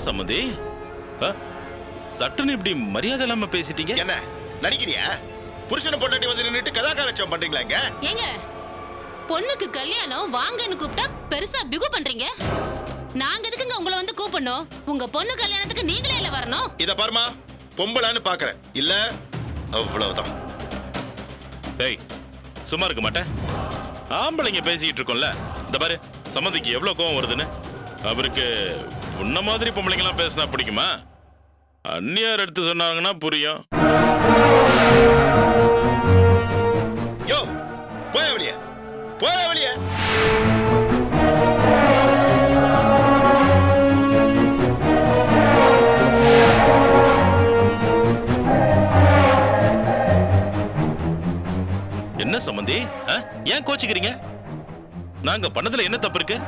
சம்மந்தி? சட்டுன்னு இப்படி மரியாதை இல்லாம பேசிட்டீங்க. என்ன நடிக்கிறியா? புருஷனை பொண்டாட்டி வந்து நின்னுட்டு கதாகாலட்சம் பண்றீங்களா? ஏங்க பொண்ணுக்கு கல்யாணம் வாங்கன்னு கூப்பிட்டா பெருசா பிகு பண்றீங்க. நாங்க எதுக்குங்க உங்களை வந்து கூப்பிடணும்? உங்க பொண்ணு கல்யாணத்துக்கு நீங்களே இல்ல வரணும். இத பாருமா, பொம்பளான்னு பாக்குறேன் இல்ல, அவ்வளவுதான். டேய் சும்மா இருக்க மாட்டேன். ஆம்பளைங்க பேசிட்டு இருக்கோம்ல, இந்த பாரு சம்மந்திக்கு எவ்வளவு கோவம் வருதுன்னு. அவருக்கு உன்ன மாதிரி பொம்பளைங்கெல்லாம் பேசினா பிடிக்குமா? அந்நியார் எடுத்து சொன்னாங்கன்னா புரியும். யோ போய வெளிய, போய வெளிய. என்ன சம்மந்தி, ஏன் கோச்சிக்கிறீங்க? நாங்க பண்ணதுல என்ன தப்பு இருக்கு?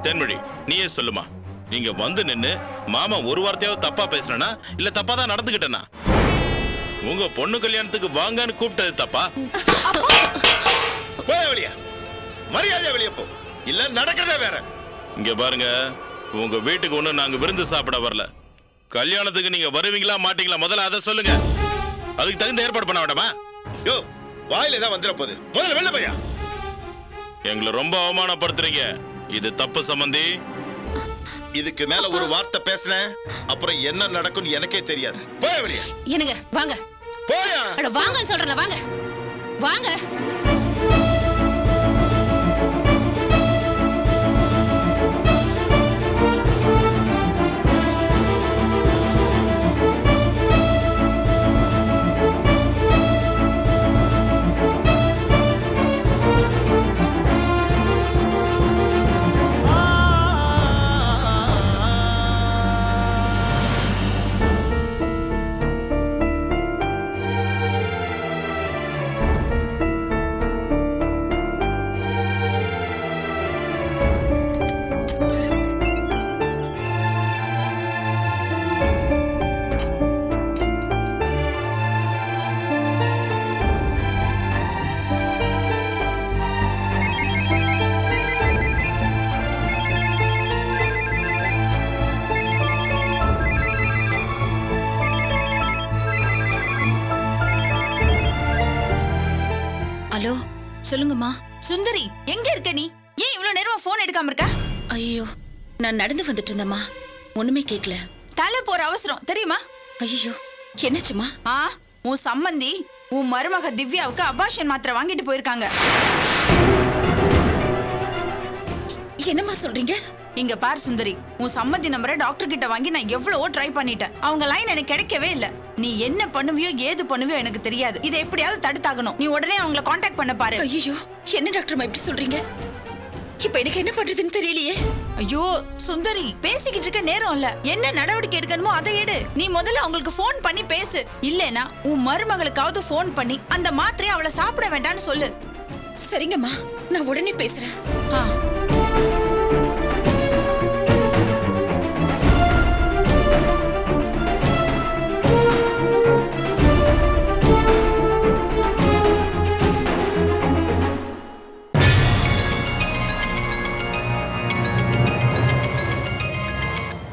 தென்மொழி நீயே சொல்லுமா. நீங்க வந்து நின்னு மாமா ஒரு வார்த்தையாவது தப்பா பேசுறனா இல்ல தப்பா தான் நடந்துகிட்டனா? உங்க பொண்ணு கல்யாணத்துக்கு வாங்கன்னு கூப்பிட்டது தப்பா? போய வெளிய, மரியாதை வெளிய போ, இல்ல நடக்கிறதே வேற. இங்க பாருங்க, உங்க வீட்டுக்கு ஒண்ணு நாங்க விருந்து சாப்பிட வரல. கல்யாணத்துக்கு நீங்க வருவீங்களா மாட்டீங்களா முதல்ல அதை சொல்லுங்க. அதுக்கு தகுந்த ஏற்பாடு பண்ண வேண்டாமா? யோ வாயில தான் வந்துட போகுது, முதல்ல வெளில போயா. எங்களை ரொம்ப அவமானப்படுத்துறீங்க, இது தப்பு சம்மந்தி. இதுக்கு மேல ஒரு வார்த்தை பேசுனேன் அப்புறம் என்ன நடக்கும்னு எனக்கே தெரியாது. போய வெளிய. என்னங்க வாங்க. போயா. அட வாங்கன்னு சொல்றேன்ல, வாங்க வாங்க. ஹலோ சொல்லுங்கம்மா. சுந்தரி எங்க இருக்க நீ? ஏன் இவ்வளவு நேரமா போன் எடுக்காம இருக்க? ஐயோ நான் நடந்து வந்துட்டு இருந்தம்மா, ஒண்ணுமே கேட்கல. தலை போற அவசரம் தெரியுமா? ஐயோ என்னாச்சுமா? உன் சம்மந்தி உன் மருமக திவ்யாவுக்கு அபாஷன் மாத்திரை வாங்கிட்டு போயிருக்காங்க. என்னம்மா சொல்றீங்க? இங்க பார் சுந்தரி, உன் சம்மந்தி நம்பரை டாக்டர் கிட்ட வாங்கி நான் எவ்வளவோ ட்ரை பண்ணிட்டேன். அவங்க லைன் எனக்கு கிடைக்கவே இல்ல. நீ என்ன பண்ணுவியோ ஏது பண்ணுவியோ எனக்கு தெரியாது. இதை எப்படியாவது தடுத்தாகணும். நீ உடனே அவங்கள காண்டாக்ட் பண்ண பாரு. ஐயோ என்ன டாக்டர் இப்படி சொல்றீங்க? இப்ப எனக்கு என்ன பண்றதுன்னு தெரியலையே. ஐயோ சுந்தரி, பேசிக்கிட்டு இருக்க நேரம் இல்ல. என்ன நடவடிக்கை எடுக்கணுமோ அதை எடு. நீ முதல்ல அவங்களுக்கு போன் பண்ணி பேசு. இல்லனா உன் மருமகளுக்காவது போன் பண்ணி அந்த மாத்திரையை அவளை சாப்பிட வேண்டாம்னு சொல்லு. சரிங்கம்மா, நான் உடனே பேசுறேன்.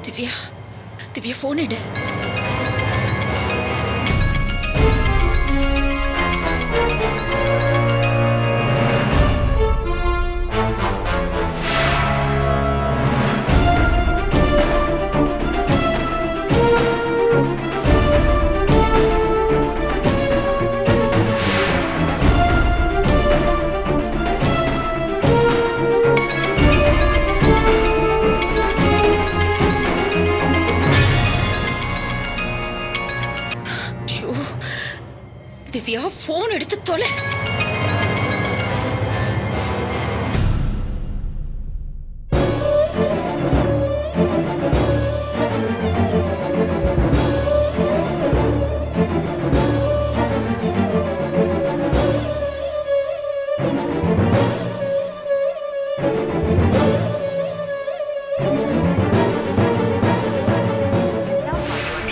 திவ்யா, திவ்யா போன் எடு. திவ்யா போன் எடுத்து தொலை.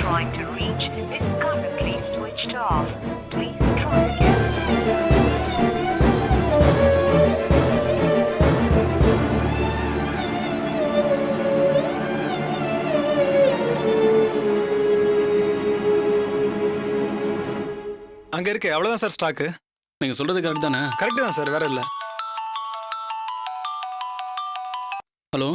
Trying to reach is currently switched off. Please try again. இருக்கு அவ்வளவுதான் சார் ஸ்டாக்கு. நீங்க சொல்றது கரெக்ட் தானே? கரெக்ட் தான் சார், வேற இல்ல. ஹலோ,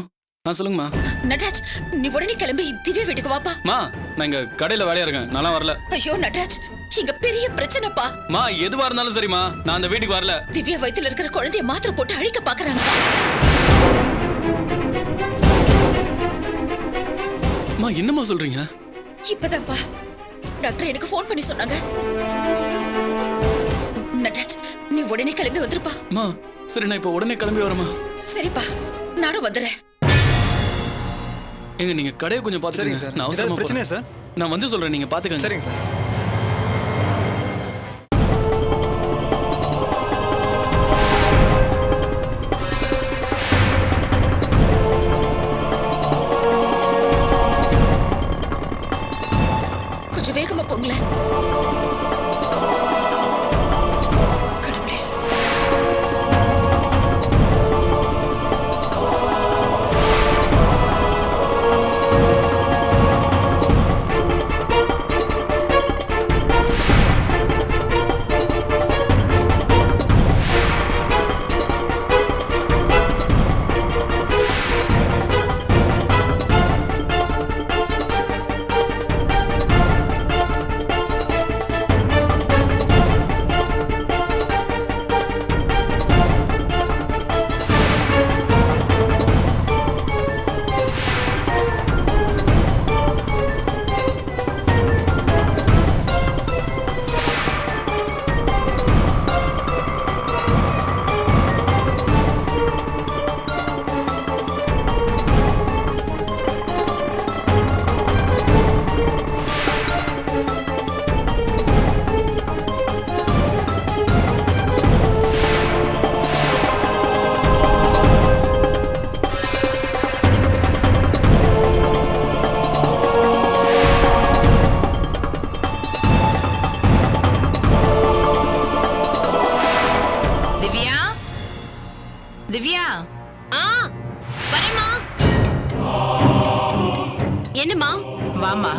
சொல்லுங்கம்மா. நட்ராஜ், நீ உடனே கிளம்பி திவ்யா வீட்டுக்கு வாப்பா. மா, நான் இங்க கடையில வேலையா இருக்கேன், நல்லா வரல. ஐயோ நட்ராஜ், இங்க பெரிய பிரச்சனைப்பா. மா, எதுவா இருந்தாலும் சரிம்மா, நான் அந்த வீட்டுக்கு வரல. திவ்யா வயித்துல இருக்கிற குழந்தைய மாத்திரை போட்டு அழிக்க பாக்குறாங்க. மா, என்னம்மா சொல்றீங்க? இப்பதான்ப்பா டாக்டர் எனக்கு ஃபோன் பண்ணி சொன்னாங்க. நட்ராஜ், நீ உடனே கிளம்பி வந்துருப்பா. மா, சரி, நான் இப்ப உடனே கிளம்பி வரேம்மா. சரிப்பா, நானும் வந்துடுறேன். எங்க நீங்க கடையை கொஞ்சம் சரிங்க பாத்துக்கங்க. சார். நான் ஏதாவது அவசரமா பிரச்சனையா போறேன். சார்? நான் வந்து சொல்றேன், நீங்க பாத்துக்கங்க. சரிங்க சார். கொஞ்சம் வேகமா போங்களேன். கடவுளே. திவ்யா, வரேம்மா. என்னம்மா? வாமா.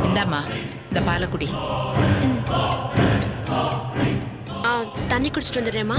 இந்தாம்மா, இந்த பாலக்குடி. தண்ணி குடிச்சிட்டு வந்துடுறேம்மா.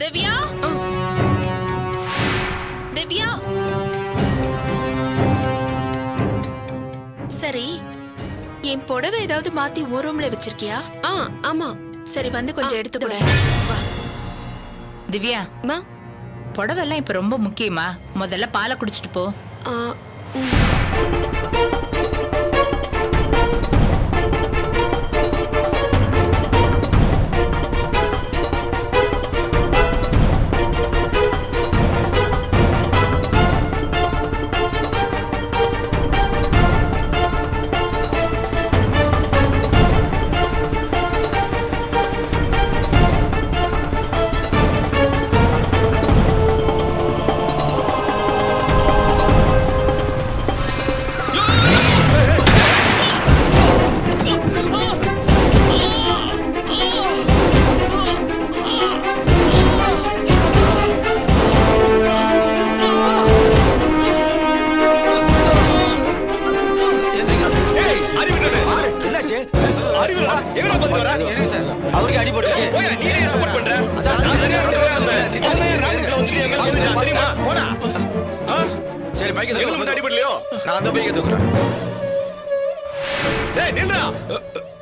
திவ்யா, திவ்யா. சரி, என் புடவை ஏதாவது மாத்தி ஒரு ரூம்ல வச்சிருக்கியா? ஆமா. சரி, வந்து கொஞ்சம் எடுத்து கூட. வா. திவ்யா, அம்மா. புடவை எல்லாம் இப்ப ரொம்ப முக்கியமா? முதல்ல பாலை குடிச்சிட்டு போ. அவருக்கு அடி போட்டு சரி பைக் அடிபடலையோ? நான் அந்த பைக்கை தூக்குறேன்.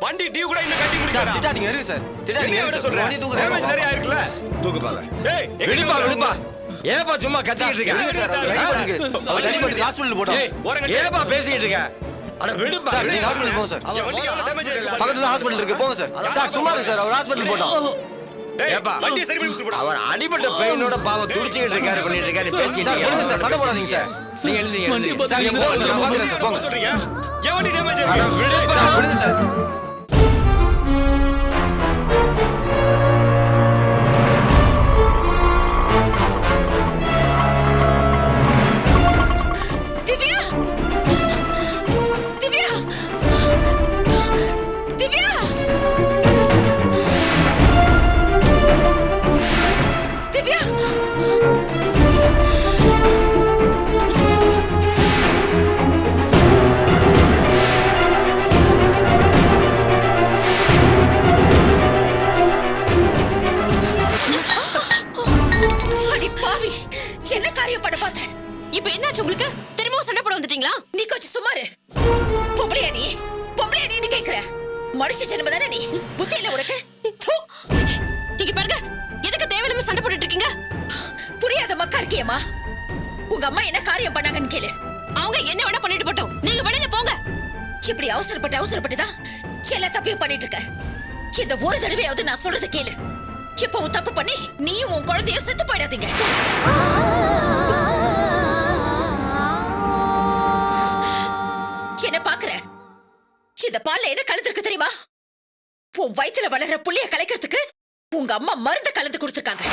வண்டி டியூ கூட இன்னும் கட்டி முடிச்சாரா? திட்டாதீங்க, இருக்கு சார். திட்டாதீங்க, என்ன சொல்றேன்? வண்டி தூக்கு டேமேஜ் நிறைய இருக்குல. தூக்கு பாங்க. ஏய், விடுப்பா விடுப்பா. ஏப்பா சும்மா கத்திட்டு இருக்க? அவர் அடி போட்டு ஹாஸ்பிடல் போடா. ஏப்பா பேசிட்டு இருக்க? அட விடுப்பா. சார் நீங்க ஹாஸ்பிடல் போங்க சார். அவன் வண்டி எவ்வளவு damage ஆயிருக்கு? பக்கத்துல ஹாஸ்பிடல் இருக்கு போங்க சார். சார் சும்மா இருங்க சார், அவர் ஹாஸ்பிடல் போட்டோம். டேய், ஏப்பா. வண்டியை சரி பண்ணி கொடுத்து போடா. அவர் அடிபட்ட பெயினோட பாவம் துடிச்சிட்டு இருக்காரு பண்ணிட்டு இருக்காரு பேசிட்டு சார் விடுங்க சார், சண்டை போடாதீங்க சார். நீங்க எழுதுங்க எழுதுங்க சார், நீங்க போங்க சார், நான் பாக்குறேன் சார், போங்க. சொல்றீங்க? என் வண்டி damage அட ஆயிருக்கு. விடுங்க சார், விடுங்க சார். திவ்யா திவ்யா திவ்யா திவ்யா அடி பாவி, என்ன காரியம் பண்ண பார்த்த? இப்ப என்னாச்சு உங்களுக்கு? திரும்பவும் சண்டை போட வந்துட்டீங்களா? நீ கொஞ்சம் சுமாரு. பொம்பளையா நீன்னு கேக்குற? மனுஷ ஜென்ம தானே நீ? புத்தி இல்ல உனக்கு? தூ. இங்க பாருங்க, எதுக்கு தேவையில்லாம சண்டை போட்டுட்டு இருக்கீங்க? புரியாத மக்கா இருக்கியம்மா. உங்க அம்மா என்ன காரியம் பண்ணாங்கன்னு கேளு. அவங்க என்ன வேணா பண்ணிட்டு போட்டோம், நீங்க வெளியில போங்க. இப்படி அவசரப்பட்டுதான் எல்லா தப்பையும் பண்ணிட்டு இருக்க. இந்த ஒரு தடவையாவது நான் சொல்றது கேளு. இப்ப உன் தப்பு பண்ணி நீயும் உன் குழந்தையும் செத்து போயிடாதீங்க. என்ன பாக்குற? இந்த பால்ல என்ன கலந்துருக்கு தெரியுமா? உன் வயித்துல வளர்ற புள்ளைய கலைக்கிறதுக்கு உங்க அம்மா மருந்து கலந்து கொடுத்துருக்காங்க.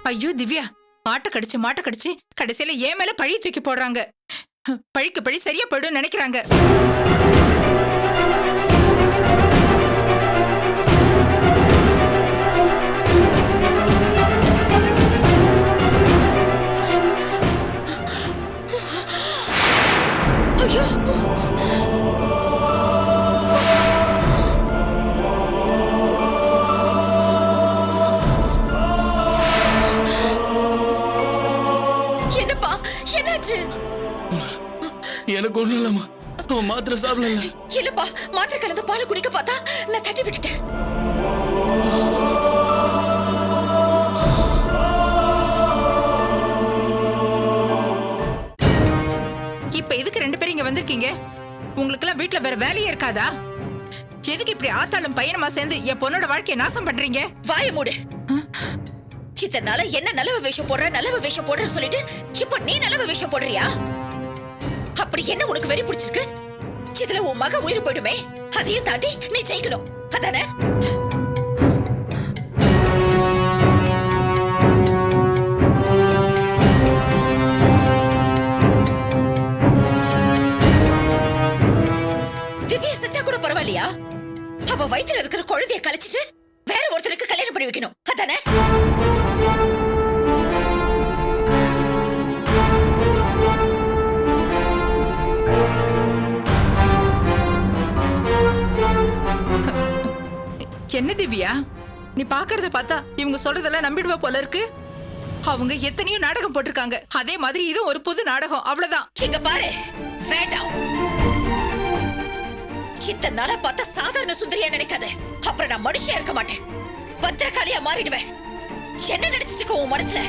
ஐயோ திவ்யா, மாட்டை கடிச்சு கடைசியில ஏன் மேல பழி தூக்கி போடுறாங்க. பழிக்கு பழி சரியா போயிடும் நினைக்கிறாங்க. ஐயோ, என்னப்பா என்னாச்சு? எனக்கு ஒண்ணும் இல்லம்மா, அவன் மாத்திரை சாப்பிடல. இல்லப்பா, மாத்திரை கலந்த பால் குடிக்க பார்த்தா நான் தட்டி விட்டுட்டேன். இப்ப எதுக்கு ரெண்டு பேரும் இங்க வந்திருக்கீங்க? உங்களுக்கு எல்லாம் வீட்டுல வேற வேலையே இருக்காதா? எதுக்கு இப்படி ஆத்தாளும் பையனுமா சேர்ந்து என் பொண்ணோட வாழ்க்கையை நாசம் பண்றீங்க? வாய மூடு. இத்தனால என்ன நல்லவ வேஷம் போடுற சொல்லிட்டு இப்ப நீ நல்லவ வேஷம் போடுறியா? அப்படி என்ன உனக்கு வெறி பிடிச்சிருக்கு? இதுல உன் மக உயிர் போயிடுமே, அதையும் தாண்டி நீ ஜெயிக்கணும், அதானே? திவ்யா செத்தா கூட பரவாயில்லையா? அவ வயித்துல இருக்கிற குழந்தைய கலைச்சிட்டு வேற ஒருத்தருக்கு கல்யாணம் பண்ணி வைக்கணும், அதானே? என்ன திவ்யா, நீ பாக்குறத பார்த்தா இவங்க சொல்றதெல்லாம் நம்பிடுவா போல இருக்கு. அவங்க எத்தனையோ நாடகம் போட்டிருக்காங்க, அதே மாதிரி இது ஒரு புது நாடகம், அவ்வளவுதான். இங்க பாரு, வேண்டாம். இத்தனை நாளா பார்த்தா சாதாரண சுந்தரியா நினைக்காத. அப்புறம் நான் மனுஷியா இருக்க மாட்டேன், பத்திரக்காளியா மாறிடுவேன். என்ன நினைச்சிட்டு உன் மனசுல?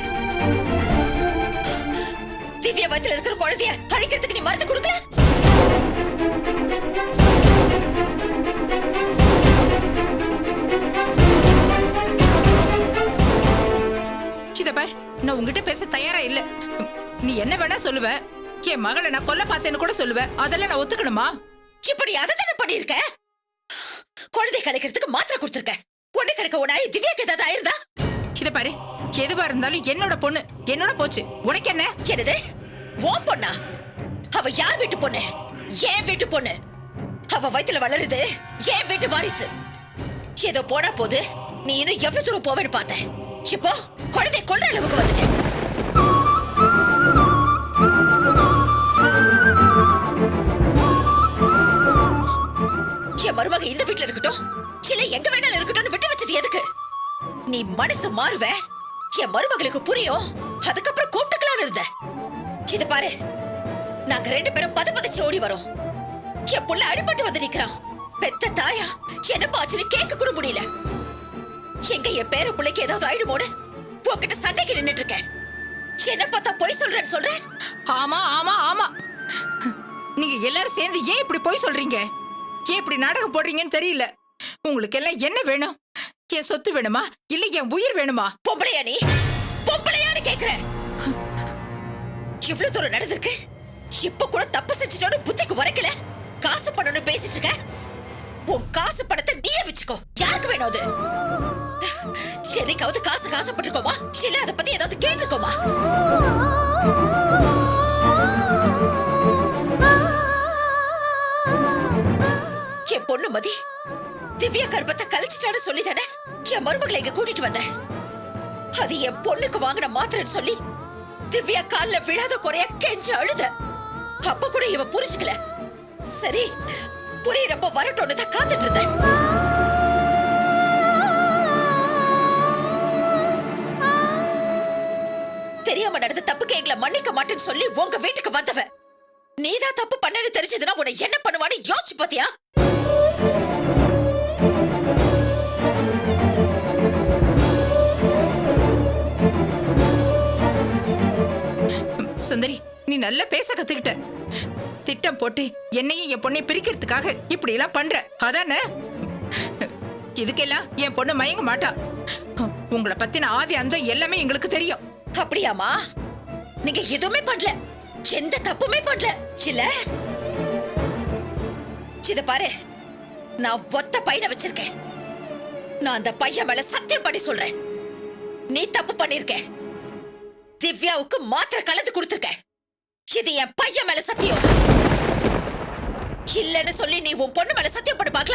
திவ்யா வயித்துல இருக்கிற குழந்தைய அழிக்கிறதுக்கு நீ மருந்து கொடுக்கல? இத பார், நான் உங்ககிட்ட பேச தயாரா இல்ல. நீ என்ன வேணா சொல்லுவ, என் மகளை நான் கொல்ல பார்த்தேன்னு கூட சொல்லுவ. அதெல்லாம் நான் ஒத்துக்கணுமா? இப்படி அதை பண்ணிருக்க. குழந்தை கலைக்கிறதுக்கு மாத்திரை கொடுத்திருக்க. பொண்ணு கிடைக்க உனாய் திவ்யாக்கு ஏதாவது ஆயிருந்தா? இத பாரு, எதுவா இருந்தாலும் என்னோட பொண்ணு என்னோட போச்சு. உனக்கு என்ன? என்னது உன் பொண்ணா? அவ யார் வீட்டு பொண்ணு? என் வீட்டு பொண்ணு. அவ வயித்துல வளருது என் வீட்டு வாரிசு. ஏதோ போனா போது, நீ இன்னும் எவ்வளவு தூரம் போவேன்னு பார்த்த. இப்போ குழந்தை கொல்ற அளவுக்கு வந்துட்டேன். என் மருமக இந்த வீட்டுல இருக்கட்டும், இல்ல எங்க வேணாலும் இருக்கட்டும் விட்டு வச்சது எதுக்கு? நீ மனசு மாறுவ, என் மருமகளுக்கு புரியும், அதுக்கப்புறம் கூப்பிட்டுக்கலான்னு இருந்த. இத பாரு, நாங்க 2 பேரும் பதபதச்சு ஓடி வரோம். என் புள்ள அடிபட்டு வந்து நிக்கிறான். பெத்த தாயா என்னப்பா ஆச்சுன்னு கேட்க கூட முடியல. எங்க என் பேர பிள்ளைக்கு ஏதாவது ஆயிடுமோன்னு உன்கிட்ட சண்டைக்கு நின்னுட்டு இருக்கேன். என்ன பார்த்தா பொய் சொல்றேன்னு சொல்ற? ஆமா ஆமா ஆமா, நீங்க எல்லாரும் சேர்ந்து ஏன் இப்படி பொய் சொல்றீங்க? ஏன் இப்படி நாடகம் போடுறீங்கன்னு தெரியல. உங்களுக்கு எல்லாம் என்ன வேணும்? என் சொத்து வேணுமா இல்ல என் உயிர் வேணுமா? பொம்பளையா நீ? பொம்பளையான்னு கேக்குற? இவ்வளவு தூரம் நடந்திருக்கு, இப்ப கூட தப்பு செஞ்சுட்டோன்னு புத்திக்கு வரைக்கல. காசு பணம்னு பேசிட்டு இருக்க. உன் காசு பணத்தை நீயே வச்சுக்கோ. யாருக்கு வேணும் அது? எதைக்காவது காசு காசுப்பட்டிருக்கோமா இல்ல அதை பத்தி ஏதாவது கேட்டிருக்கோமா? என் பொண்ணு மதி திவ்யா கர்ப்பத்தை கழிச்சிட்டான்னு சொல்லி தானே என் மருமகளை இங்க கூட்டிட்டு வந்தேன். அது என் பொண்ணுக்கு வாங்கின மாத்திரன்னு சொல்லி திவ்யா கால்ல விழாத குறைய கெஞ்சு அழுத. அப்ப கூட இவ புரிஞ்சுக்கல. சரி புரியறப்ப வரட்டும்னு தான் காத்துட்டு இருந்தேன். தெரியாம நடந்த தப்புக்கு எங்களை மன்னிக்க மாட்டேன்னு சொல்லி உங்க வீட்டுக்கு வந்தவ நீதான் தப்பு பண்ணன்னு தெரிஞ்சதுன்னா உன்னை என்ன பண்ணுவான்னு யோசிச்சு பாத்தியா? சுந்தரி, நீ நல்லா பேச கத்துக்கிட்ட. திட்டம் போட்டு என்னையும் என் பொண்ணை பிரிக்கிறதுக்காக இப்படி எல்லாம் பண்ற அதானே? இதுக்கெல்லாம் என் பொண்ணு மயங்க மாட்டா. உங்களை பத்தின ஆதி அந்தம் எல்லாமே எங்களுக்கு தெரியும். அப்படியாமா? நீங்க எதுவுமே பண்ணல, எந்த தப்புமே பண்ணல இல்ல? இத பாரு, நான் ஒத்த பையனை வச்சிருக்கேன். நான் அந்த பையன் மேல சத்தியம் பண்ணி சொல்றேன், நீ தப்பு பண்ணிருக்க. திவ்யாவுக்கு மாத்திரை கலந்து கொடுத்திருக்க. இது என் பையன் மேல சத்தியம் இல்லன்னு சொல்லி நீ உன் பொண்ணு மேல சத்தியம் பண்ண பாக்க